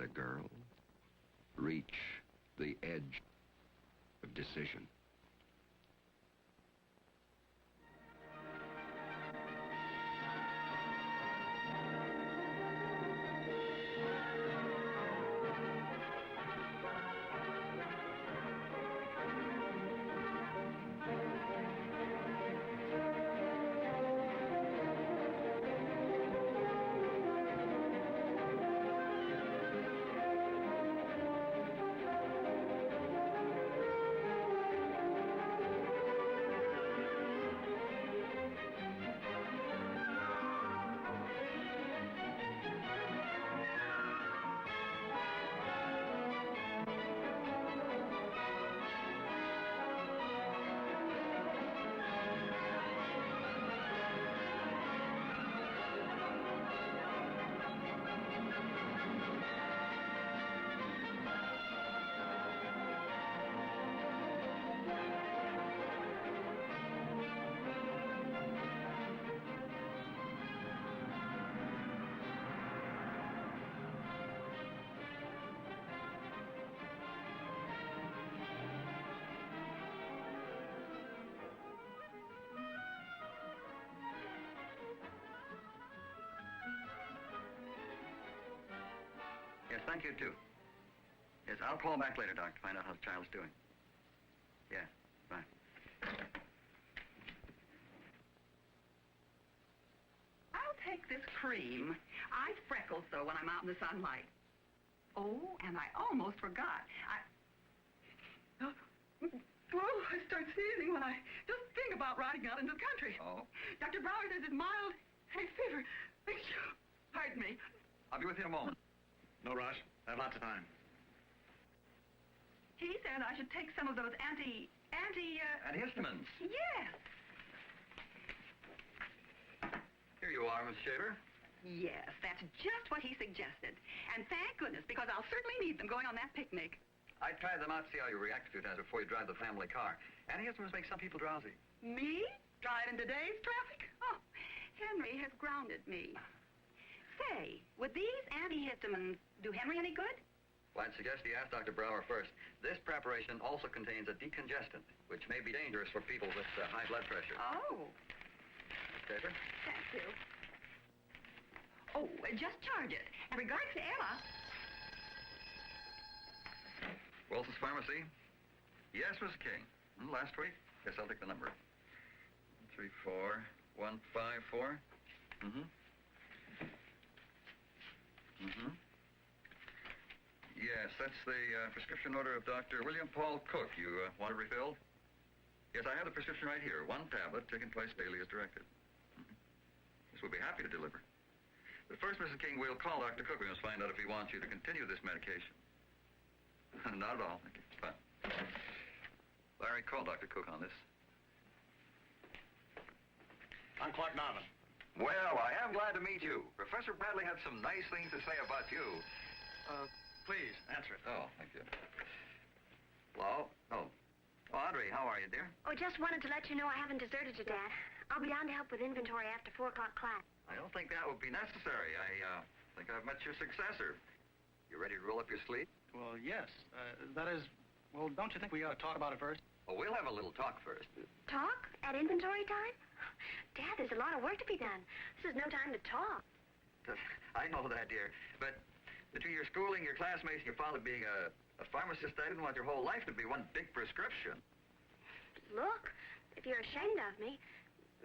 a girl, reach the edge of decision. Yes, thank you, too. Yes, I'll call back later, Doc, to find out how the child's doing. Yeah, bye. I'll take this cream. I freckle so when I'm out in the sunlight. Oh, and I almost forgot. Oh, I start sneezing when I just think about riding out into the country. Oh? Dr. Brower says it's mild hay fever. Pardon me. I'll be with you in a moment. No rush. I have lots of time. He said I should take some of those Antihistamines. Yes. Here you are, Miss Shaver. Yes, that's just what he suggested. And thank goodness, because I'll certainly need them going on that picnic. I tried them out to see how you react a few times before you drive the family car. Antihistamines make some people drowsy. Me? Driving today's traffic? Oh, Henry has grounded me. Say, would these antihistamines do Henry any good? Well, I'd suggest you ask Dr. Brower first. This preparation also contains a decongestant, which may be dangerous for people with high blood pressure. Oh. Shaver? Thank you. Oh, just charge it. And regards to Emma. Wilson's Pharmacy? Yes, Mrs. King. Last week? Yes, I'll take the number. 34154. Yes, that's the prescription order of Dr. William Paul Cook. You want it refilled? Yes, I have the prescription right here. 1 tablet, taken twice daily as directed. Yes, we'll be happy to deliver. But first, Mrs. King, we'll call Dr. Cook. We must find out if he wants you to continue this medication. Not at all. Thank you. Fine. Larry, call Dr. Cook on this. I'm Clark Norman. Well, I am glad to meet you. Professor Bradley had some nice things to say about you. Please, answer it. Oh, thank you. Hello? Oh, Audrey, how are you, dear? Oh, just wanted to let you know I haven't deserted you, Dad. I'll be down to help with inventory after 4 o'clock class. I don't think that would be necessary. I think I've met your successor. You ready to roll up your sleeve? Well, yes. That is, well, don't you think we ought to talk about it first? Oh, we'll have a little talk first. Talk? At inventory time? Dad, there's a lot of work to be done. This is no time to talk. I know that, dear. But between your schooling, your classmates, and your father being a pharmacist, I didn't want your whole life to be one big prescription. Look, if you're ashamed of me,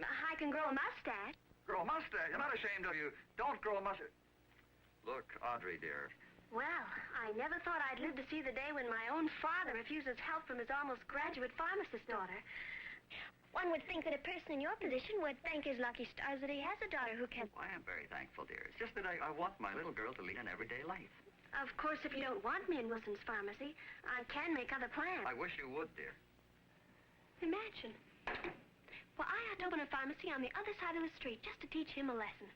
I can grow a mustache. Grow a mustache? I'm not ashamed of you. Don't grow a mustache. Look, Audrey, dear. Well, I never thought I'd live to see the day when my own father refuses help from his almost graduate pharmacist daughter. One would think that a person in your position would thank his lucky stars that he has a daughter who can... Oh, I am very thankful, dear. It's just that I want my little girl to lead an everyday life. Of course, if you don't want me in Wilson's Pharmacy, I can make other plans. I wish you would, dear. Imagine. Well, I ought to open a pharmacy on the other side of the street just to teach him a lesson.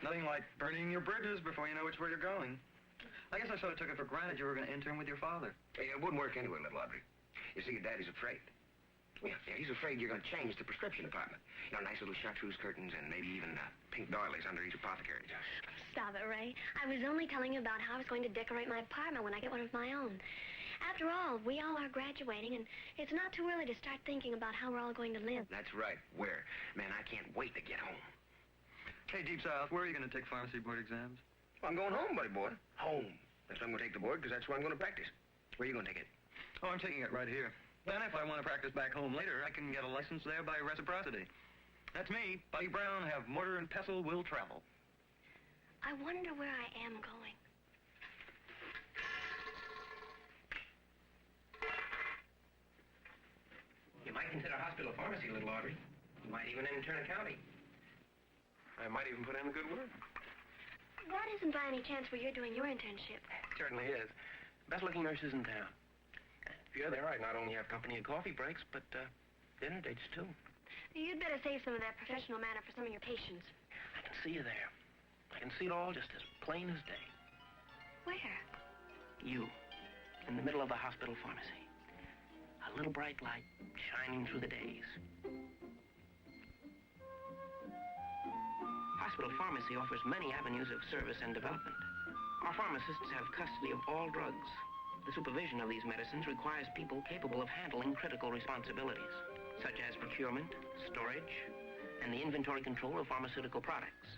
Nothing like burning your bridges before you know which way you're going. I guess I sort of took it for granted you were going to intern with your father. Hey, it wouldn't work anyway, little Audrey. You see, your daddy's afraid. Yeah, he's afraid you're going to change the prescription department. You know, nice little chartreuse curtains and maybe even pink doilies under each apothecary. stop it, Ray. I was only telling you about how I was going to decorate my apartment when I get one of my own. After all, we all are graduating, and it's not too early to start thinking about how we're all going to live. That's right. Where? Man, I can't wait to get home. Hey, Deep South, where are you going to take pharmacy board exams? Well, I'm going home, buddy boy. Home. That's where I'm going to take the board, because that's where I'm going to practice. Where are you going to take it? Oh, I'm taking it right here. Then if I want to practice back home later, I can get a license there by reciprocity. That's me, Buddy Brown, have mortar and pestle, will travel. I wonder where I am going. You might consider hospital pharmacy, little Audrey. You might even intern a county. I might even put in a good word. That isn't by any chance where you're doing your internship. Certainly is. Best-looking nurses in town. If you're there, I'd not only have company at coffee breaks, but dinner dates, too. You'd better save some of that professional manner for some of your patients. I can see you there. I can see it all just as plain as day. Where? You, in the middle of the hospital pharmacy. A little bright light shining through the days. Hospital pharmacy offers many avenues of service and development. Our pharmacists have custody of all drugs. The supervision of these medicines requires people capable of handling critical responsibilities, such as procurement, storage, and the inventory control of pharmaceutical products.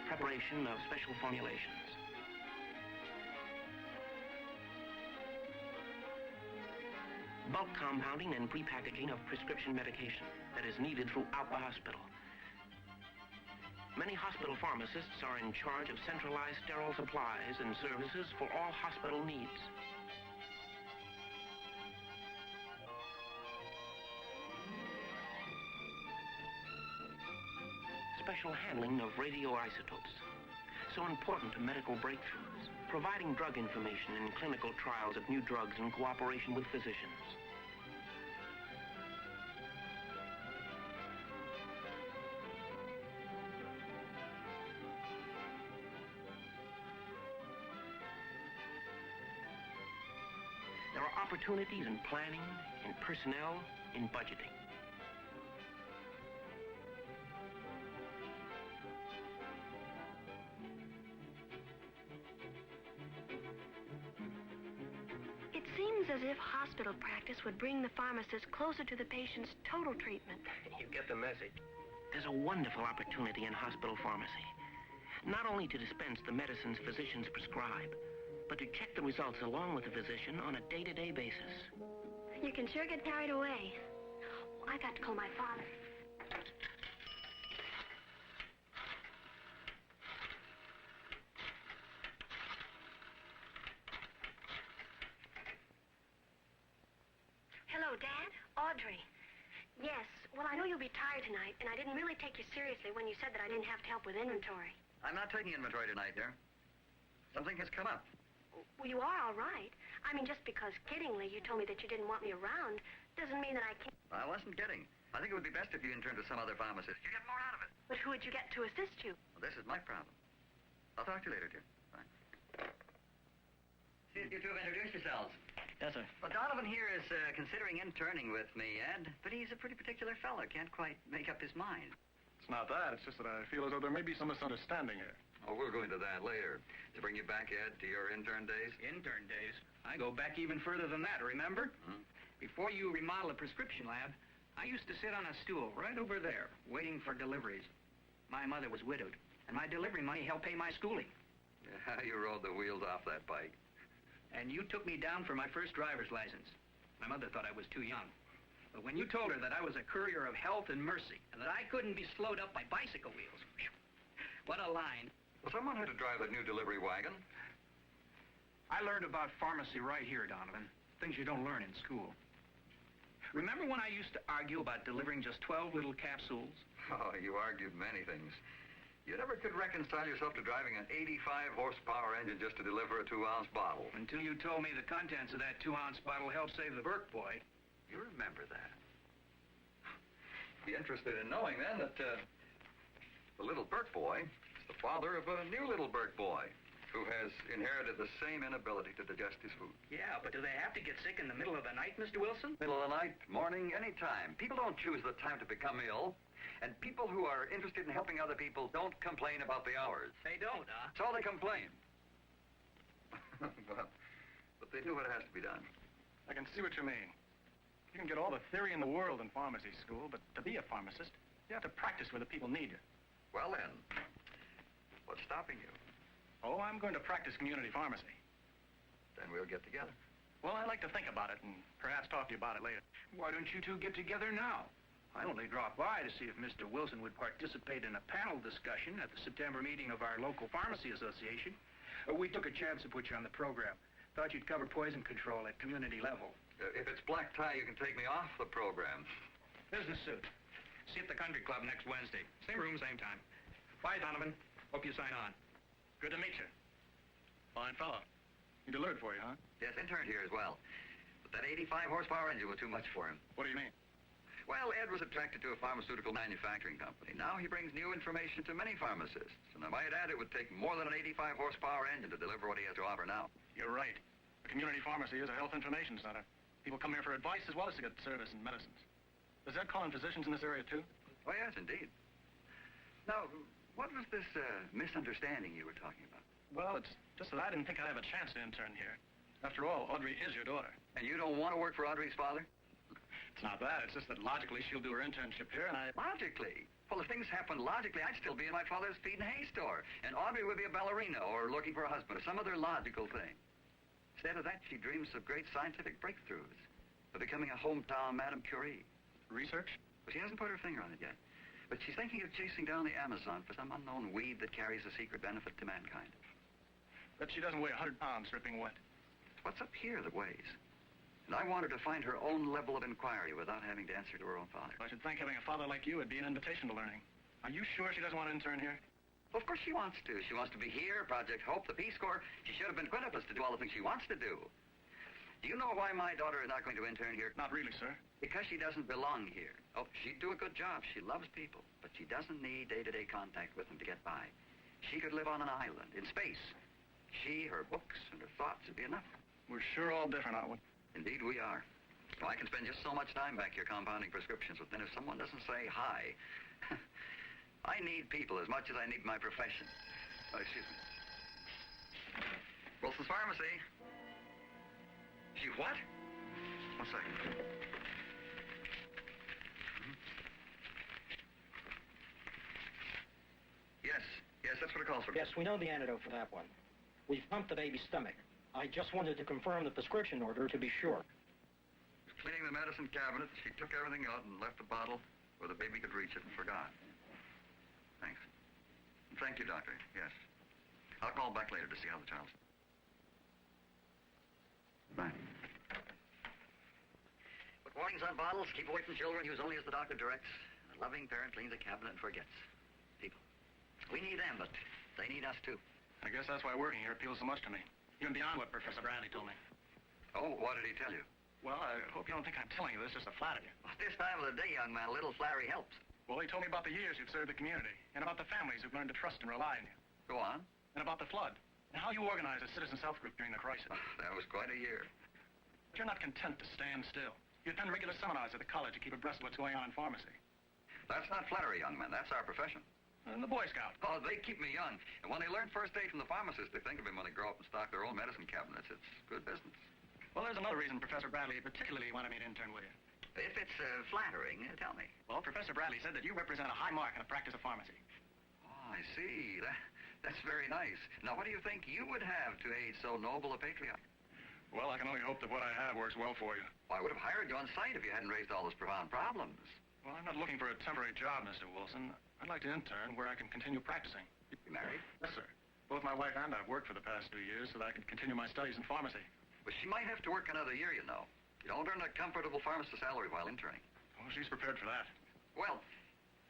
Preparation of special formulations. Bulk compounding and prepackaging of prescription medication that is needed throughout the hospital. Many hospital pharmacists are in charge of centralized sterile supplies and services for all hospital needs. Special handling of radioisotopes, so important to medical breakthroughs, providing drug information in clinical trials of new drugs in cooperation with physicians. There are opportunities in planning, in personnel, in budgeting. It seems as if hospital practice would bring the pharmacist closer to the patient's total treatment. You get the message. There's a wonderful opportunity in hospital pharmacy. Not only to dispense the medicines physicians prescribe, but to check the results along with the physician on a day-to-day basis. You can sure get carried away. I got to call my father. Hello, Dad. Audrey. Yes. Well, I know you'll be tired tonight, and I didn't really take you seriously when you said that I didn't have to help with inventory. I'm not taking inventory tonight, dear. Something has come up. Well, you are all right. I mean, just because kiddingly you told me that you didn't want me around doesn't mean that I can't. I wasn't kidding. I think it would be best if you interned to some other pharmacist. You get more out of it. But who would you get to assist you? Well, this is my problem. I'll talk to you later, dear. Bye. See if you two have introduced yourselves. Yes, sir. Well, Donovan here is considering interning with me, Ed, but he's a pretty particular fellow. Can't quite make up his mind. It's not that. It's just that I feel as though there may be some misunderstanding here. Oh, we'll go into that later. To bring you back, Ed, to your intern days? Intern days? I go back even further than that, remember? Hmm? Before you remodel a prescription lab, I used to sit on a stool right over there, waiting for deliveries. My mother was widowed, and my delivery money helped pay my schooling. Yeah, you rode the wheels off that bike. And you took me down for my first driver's license. My mother thought I was too young. But when you told her that I was a courier of health and mercy, and that I couldn't be slowed up by bicycle wheels, whew, what a line. Well, someone had to drive that new delivery wagon. I learned about pharmacy right here, Donovan. Things you don't learn in school. Remember when I used to argue about delivering just 12 little capsules? Oh, you argued many things. You never could reconcile yourself to driving an 85-horsepower engine just to deliver a 2-ounce bottle. Until you told me the contents of that 2-ounce bottle helped save the Burke boy. You remember that. Be interested in knowing, then, that the little Burke boy is the father of a new little Burke boy who has inherited the same inability to digest his food. Yeah, but do they have to get sick in the middle of the night, Mr. Wilson? Middle of the night, morning, any time. People don't choose the time to become ill. And people who are interested in helping other people don't complain about the hours. They don't, huh? That's all they complain. Well, but they do what has to be done. I can see what you mean. You can get all the theory in the world in pharmacy school, but to be a pharmacist, you have to practice where the people need you. Well, then, what's stopping you? Oh, I'm going to practice community pharmacy. Then we'll get together. Well, I'd like to think about it and perhaps talk to you about it later. Why don't you two get together now? I only dropped by to see if Mr. Wilson would participate in a panel discussion at the September meeting of our local pharmacy association. We took a chance to put you on the program. Thought you'd cover poison control at community level. If it's black tie, you can take me off the program. Business suit. See you at the country club next Wednesday. Same room, same time. Bye, Donovan. Hope you sign on. Good to meet you. Fine fellow. He's alert for you, huh? Yes, intern here as well. But that 85 horsepower engine was too much for him. What do you mean? Well, Ed was attracted to a pharmaceutical manufacturing company. Now he brings new information to many pharmacists. And I might add, it would take more than an 85 horsepower engine to deliver what he has to offer now. You're right. A community pharmacy is a health information center. People come here for advice as well as to get service and medicines. Does that call in physicians in this area, too? Oh, yes, indeed. Now, what was this misunderstanding you were talking about? Well, it's just that I didn't think I'd have a chance to intern here. After all, Audrey is your daughter. And you don't want to work for Audrey's father? It's not that. It's just that logically she'll do her internship here, and I... Logically? Well, if things happened logically, I'd still be in my father's feed and hay store. And Audrey would be a ballerina or looking for a husband or some other logical thing. Instead of that, she dreams of great scientific breakthroughs, of becoming a hometown Madame Curie. Research? Well, she hasn't put her finger on it yet. But she's thinking of chasing down the Amazon for some unknown weed that carries a secret benefit to mankind. Bet she doesn't weigh 100 pounds dripping wet. What's up here that weighs? And I want her to find her own level of inquiry without having to answer to her own father. I should think having a father like you would be an invitation to learning. Are you sure she doesn't want to intern here? Well, of course she wants to. She wants to be here, Project Hope, the Peace Corps. She should have been quintuplets to do all the things she wants to do. Do you know why my daughter is not going to intern here? Not really, sir. Because she doesn't belong here. Oh, she'd do a good job. She loves people. But she doesn't need day-to-day contact with them to get by. She could live on an island, in space. She, her books, and her thoughts would be enough. We're sure all different, aren't we? Indeed we are. Well, I can spend just so much time back here compounding prescriptions, but then if someone doesn't say hi... I need people as much as I need my profession. Oh, excuse me. Wilson's Pharmacy. She what? 1 second. Yes, that's what it calls for. Yes, we know the antidote for that one. We've pumped the baby's stomach. I just wanted to confirm the prescription order to be sure. Cleaning the medicine cabinet, she took everything out and left the bottle where the baby could reach it and forgot. Thanks. And thank you, Doctor. Yes. I'll call back later to see how the child's... Bye. Put warnings on bottles. Keep away from children. Use only as the doctor directs. A loving parent cleans a cabinet and forgets. People. We need them, but they need us, too. I guess that's why working here appeals so much to me. Even beyond what Professor Bradley told me. Oh, what did he tell you? Well, I hope you don't think I'm telling you this just to flatter you. Well, this time of the day, young man, a little flattery helps. Well, he told me about the years you've served the community, and about the families who've learned to trust and rely on you. Go on. And about the flood, and how you organized a citizens' health group during the crisis. That was quite a year. But you're not content to stand still. You attend regular seminars at the college to keep abreast of what's going on in pharmacy. That's not flattery, young man. That's our profession. And the Boy Scout. Oh, they keep me young. And when they learn first aid from the pharmacist, they think of him when they grow up and stock their own medicine cabinets. It's good business. Well, there's another reason Professor Bradley particularly wanted me to intern with you. If it's flattering, tell me. Well, Professor Bradley said that you represent a high mark in the practice of pharmacy. Oh, I see. That's very nice. Now, what do you think you would have to aid so noble a patriot? Well, I can only hope that what I have works well for you. Well, I would have hired you on site if you hadn't raised all those profound problems. Well, I'm not looking for a temporary job, Mr. Wilson. I'd like to intern where I can continue practicing. You married? Yes, sir. Both my wife and I've worked for the past 2 years so that I can continue my studies in pharmacy. But she might have to work another year, you know. You don't earn a comfortable pharmacist salary while interning. Oh, she's prepared for that. Well,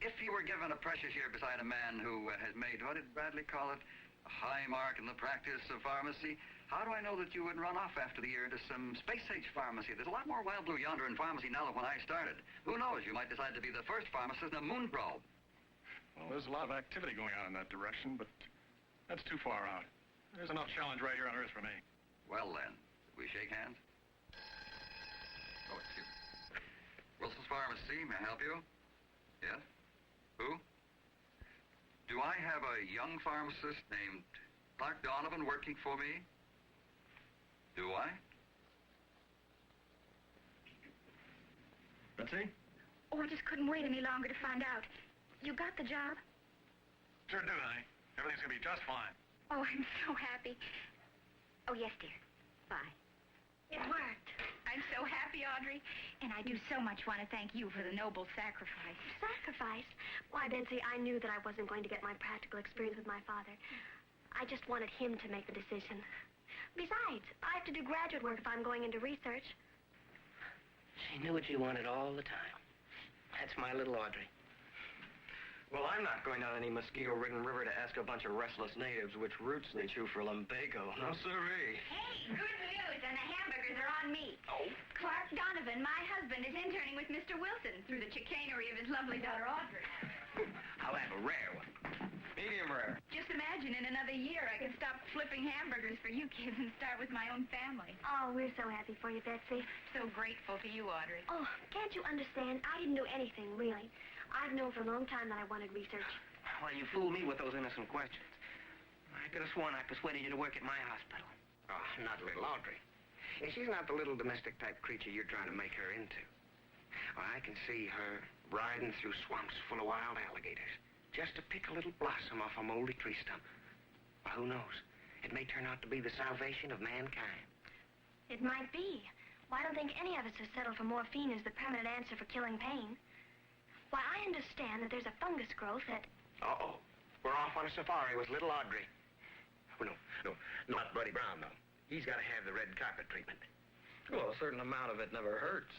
if you were given a precious year beside a man who has made, what did Bradley call it, a high mark in the practice of pharmacy, how do I know that you wouldn't run off after the year to some space-age pharmacy? There's a lot more wild blue yonder in pharmacy now than when I started. Who knows? You might decide to be the first pharmacist in a moon probe. Well, there's a lot of activity going on in that direction, but that's too far out. There's enough challenge right here on Earth for me. Well, then, we shake hands? Oh, excuse me. Wilson's Pharmacy, may I help you? Yes? have a young pharmacist named Clark Donovan working for me? Do I? Betsy? Oh, I just couldn't wait any longer to find out. You got the job? Sure do, honey. Everything's gonna be just fine. Oh, I'm so happy. Oh, yes, dear. Bye. It worked. I'm so happy, Audrey. And I do so much want to thank you for the noble sacrifice. Sacrifice? Why, Betsy, I knew that I wasn't going to get my practical experience with my father. I just wanted him to make the decision. Besides, I have to do graduate work if I'm going into research. She knew what she wanted all the time. That's my little Audrey. Well, I'm not going down any mosquito-ridden river to ask a bunch of restless natives which roots they chew for lumbago. No, sirree. Hey, good news, and the hamburgers are on me. Oh? Clark Donovan, my husband, is interning with Mr. Wilson through the chicanery of his lovely daughter, Audrey. I'll have a rare one. Medium rare. Just imagine in another year I can stop flipping hamburgers for you kids and start with my own family. Oh, we're so happy for you, Betsy. So grateful to you, Audrey. Oh, can't you understand? I didn't do anything, really. I've known for a long time that I wanted research. Well, you fooled me with those innocent questions. I could have sworn I persuaded you to work at my hospital. Oh, not little Audrey. And she's not the little domestic-type creature you're trying to make her into. Well, I can see her riding through swamps full of wild alligators just to pick a little blossom off a moldy tree stump. Well, who knows? It may turn out to be the salvation of mankind. It might be. Well, I don't think any of us have settled for morphine as the permanent answer for killing pain. Why, I understand that there's a fungus growth that... Uh-oh. We're off on a safari with little Audrey. Oh, no, not Buddy Brown, though. He's got to have the red carpet treatment. Well, a certain amount of it never hurts.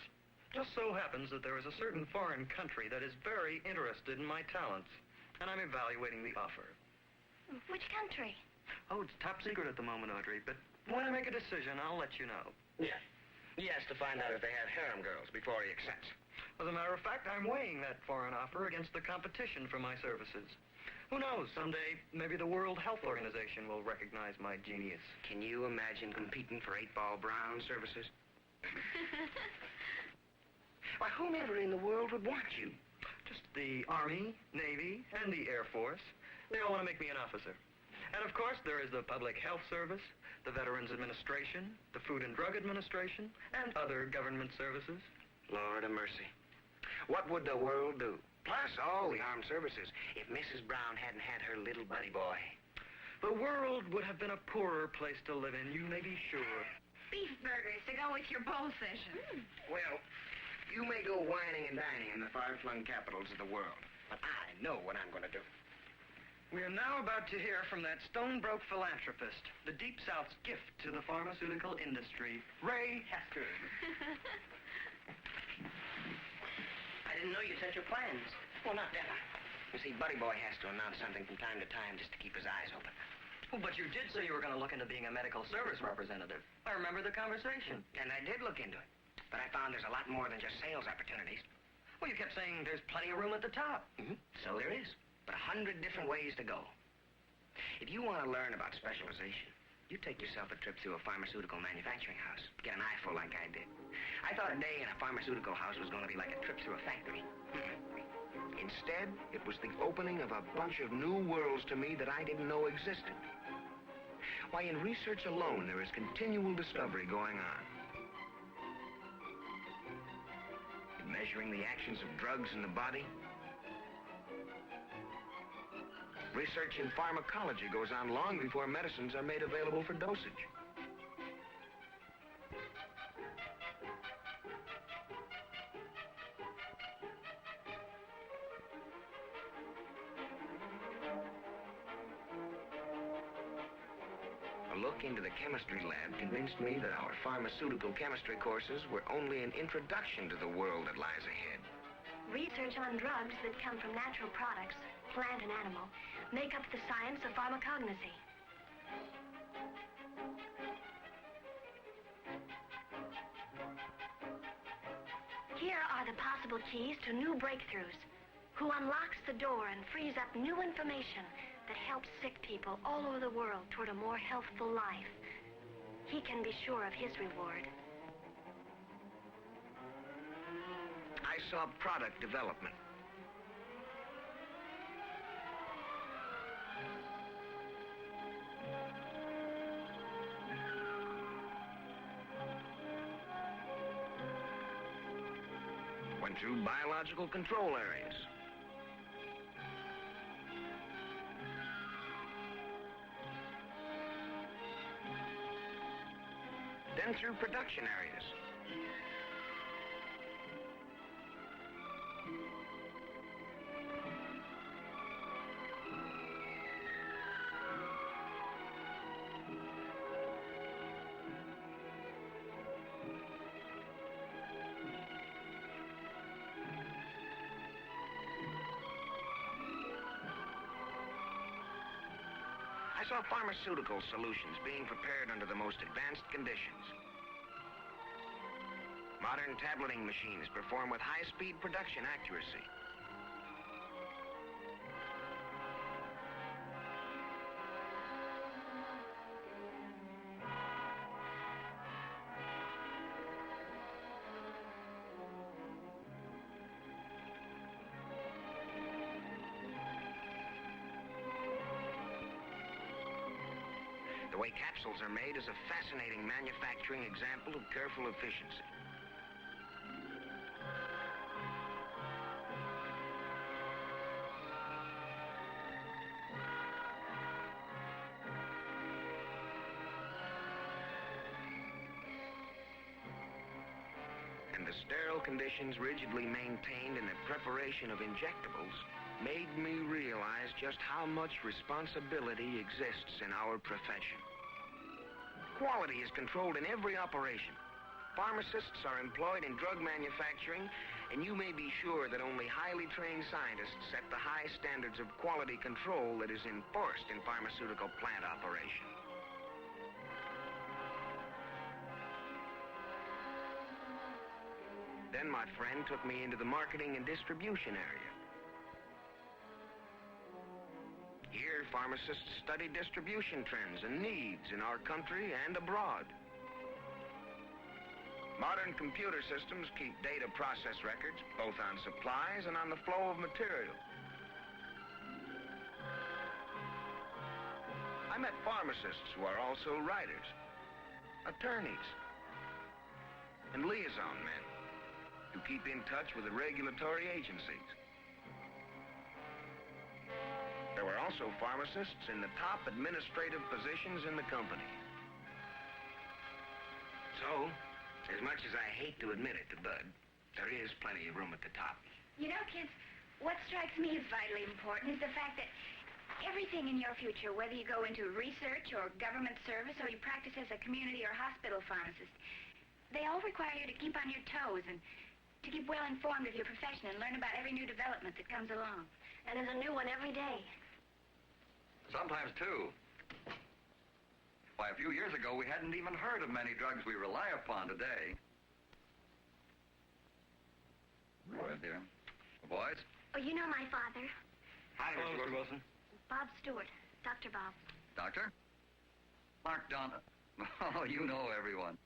Just so happens that there is a certain foreign country that is very interested in my talents, and I'm evaluating the offer. Which country? Oh, it's top secret at the moment, Audrey, but when I make a decision, I'll let you know. Yeah. He has to find out if they have harem girls before he accepts. As a matter of fact, I'm weighing that foreign offer against the competition for my services. Who knows, someday, maybe the World Health Organization will recognize my genius. Can you imagine competing for 8-Ball Brown services? Why, whomever in the world would want you? Just the Army, Navy, and the Air Force. They all want to make me an officer. And of course, there is the Public Health Service, the Veterans Administration, the Food and Drug Administration, and other government services. Lord of mercy. What would the world do? Plus all the armed services if Mrs. Brown hadn't had her little buddy boy. The world would have been a poorer place to live in, you may be sure. Beef burgers to go with your bowl session. Well, you may go whining and dining in the far-flung capitals of the world, but I know what I'm going to do. We are now about to hear from that stone-broke philanthropist, the Deep South's gift to the pharmaceutical industry, Ray Haskell. I didn't know you set your plans. Well, not that. You see, Buddy Boy has to announce something from time to time just to keep his eyes open. Oh, but you did say you were going to look into being a medical service representative. I remember the conversation. And I did look into it. But I found there's a lot more than just sales opportunities. Well, you kept saying there's plenty of room at the top. Mm-hmm. So there is. But 100 different ways to go. If you want to learn about specialization, you take yourself a trip through a pharmaceutical manufacturing house. Get an eyeful like I did. I thought a day in a pharmaceutical house was going to be like a trip through a factory. Instead, it was the opening of a bunch of new worlds to me that I didn't know existed. Why, in research alone, there is continual discovery going on. In measuring the actions of drugs in the body, research in pharmacology goes on long before medicines are made available for dosage. A look into the chemistry lab convinced me that our pharmaceutical chemistry courses were only an introduction to the world that lies ahead. Research on drugs that come from natural products, plant and animal, make up the science of pharmacognosy. Here are the possible keys to new breakthroughs. Who unlocks the door and frees up new information that helps sick people all over the world toward a more healthful life. He can be sure of his reward. I saw product development. Went through biological control areas. Then through production areas. I saw pharmaceutical solutions being prepared under the most advanced conditions. Modern tableting machines perform with high-speed production accuracy. The way capsules are made is a fascinating manufacturing example of careful efficiency. And the sterile conditions rigidly maintained in the preparation of injectables made me realize just how much responsibility exists in our profession. Quality is controlled in every operation. Pharmacists are employed in drug manufacturing, and you may be sure that only highly trained scientists set the high standards of quality control that is enforced in pharmaceutical plant operation. Then my friend took me into the marketing and distribution area. Here, pharmacists study distribution trends and needs in our country and abroad. Modern computer systems keep data process records, both on supplies and on the flow of material. I met pharmacists who are also writers, attorneys, and liaison men who keep in touch with the regulatory agencies. There were also pharmacists in the top administrative positions in the company. So, as much as I hate to admit it to Bud, there is plenty of room at the top. You know, kids, what strikes me as vitally important is the fact that everything in your future, whether you go into research or government service or you practice as a community or hospital pharmacist, they all require you to keep on your toes and to keep well informed of your profession and learn about every new development that comes along. And there's a new one every day. Sometimes, too. Why, a few years ago, we hadn't even heard of many drugs we rely upon today. Go ahead, dear. The boys? Oh, you know my father, Hi, Hello, Mr. Wilson. Bob Stewart, Dr. Bob. Doctor? Mark Donna. Oh, you know everyone.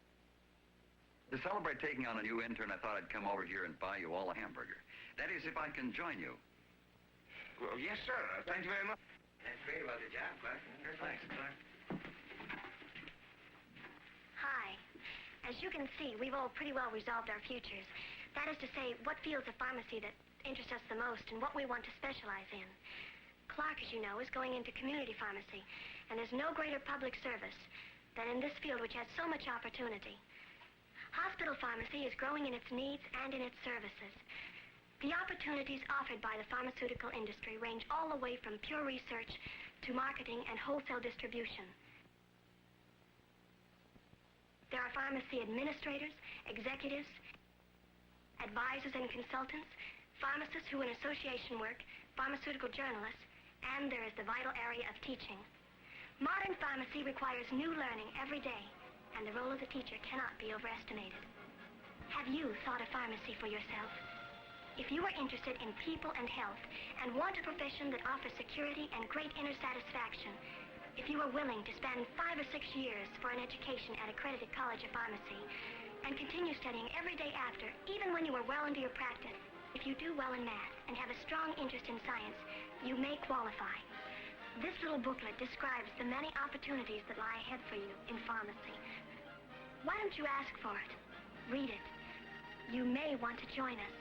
To celebrate taking on a new intern, I thought I'd come over here and buy you all a hamburger. That is, if I can join you. Well, yes, sir. Thank you very much. That's great about the job, Clark. Thanks, Clark. Hi. As you can see, we've all pretty well resolved our futures. That is to say, what fields of pharmacy that interest us the most and what we want to specialize in. Clark, as you know, is going into community pharmacy, and there's no greater public service than in this field which has so much opportunity. Hospital pharmacy is growing in its needs and in its services. The opportunities offered by the pharmaceutical industry range all the way from pure research to marketing and wholesale distribution. There are pharmacy administrators, executives, advisors and consultants, pharmacists who in association work, pharmaceutical journalists, and there is the vital area of teaching. Modern pharmacy requires new learning every day, and the role of the teacher cannot be overestimated. Have you thought of pharmacy for yourself? If you are interested in people and health and want a profession that offers security and great inner satisfaction, if you are willing to spend 5 or 6 years for an education at accredited college of pharmacy and continue studying every day after, even when you are well into your practice, if you do well in math and have a strong interest in science, you may qualify. This little booklet describes the many opportunities that lie ahead for you in pharmacy. Why don't you ask for it? Read it. You may want to join us.